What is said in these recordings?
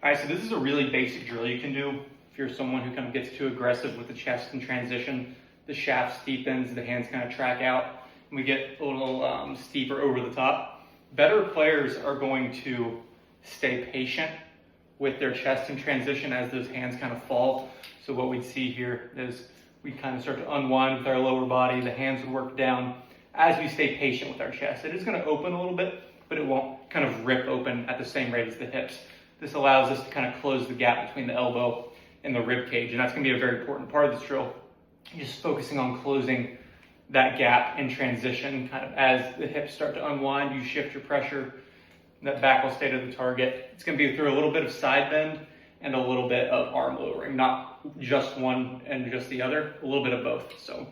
All right, so this is a really basic drill you can do if you're someone who kind of gets too aggressive with the chest in transition. The shaft steepens, the hands kind of track out, and we get a little steeper over the top. Better players are going to stay patient with their chest in transition as those hands kind of fall. So what we'd see here is we kind of start to unwind with our lower body, the hands would work down as we stay patient with our chest. It is going to open a little bit, but it won't kind of rip open at the same rate as the hips. This allows us to kind of close the gap between the elbow and the rib cage, and that's going to be a very important part of this drill. Just focusing on closing that gap in transition, kind of as the hips start to unwind, you shift your pressure, that back will stay to the target. It's going to be through a little bit of side bend and a little bit of arm lowering, not just one and just the other, a little bit of both. So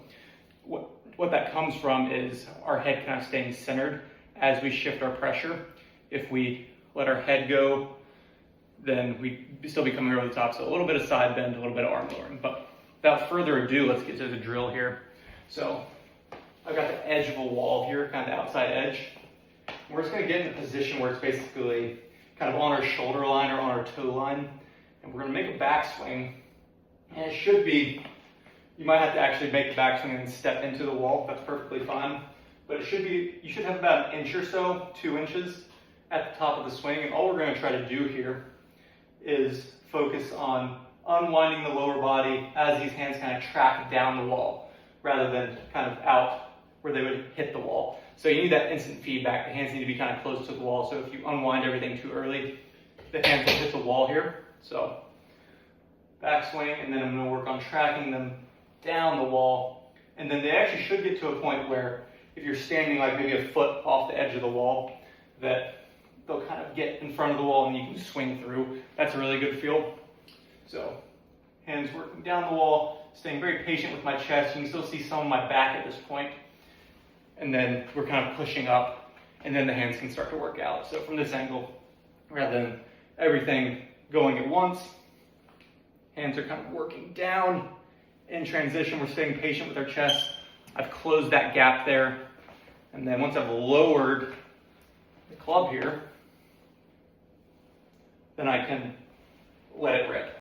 what that comes from is our head kind of staying centered as we shift our pressure. If we let our head go, then we'd still be coming over the top. So a little bit of side bend, a little bit of arm lowering. But without further ado, let's get to the drill here. So I've got the edge of a wall here, kind of the outside edge. We're just going to get in a position where it's basically kind of on our shoulder line or on our toe line. And we're going to make a backswing. And it should be, you might have to actually make the backswing and step into the wall. That's perfectly fine. But it should be, you should have about an inch or so, 2 inches at the top of the swing. And all we're going to try to do here is focus on unwinding the lower body as these hands kind of track down the wall rather than kind of out where they would hit the wall. So you need that instant feedback. The hands need to be kind of close to the wall. So if you unwind everything too early, the hands will hit the wall here. So backswing, and then I'm going to work on tracking them down the wall. And then they actually should get to a point where if you're standing like maybe a foot off the edge of the wall, that they'll kind of get in front of the wall and you can swing through. That's a really good feel. So hands working down the wall, staying very patient with my chest. You can still see some of my back at this point. And then we're kind of pushing up, and then the hands can start to work out. So from this angle, rather than everything going at once, hands are kind of working down. In transition, we're staying patient with our chest. I've closed that gap there. And then once I've lowered the club here, then I can let it rip.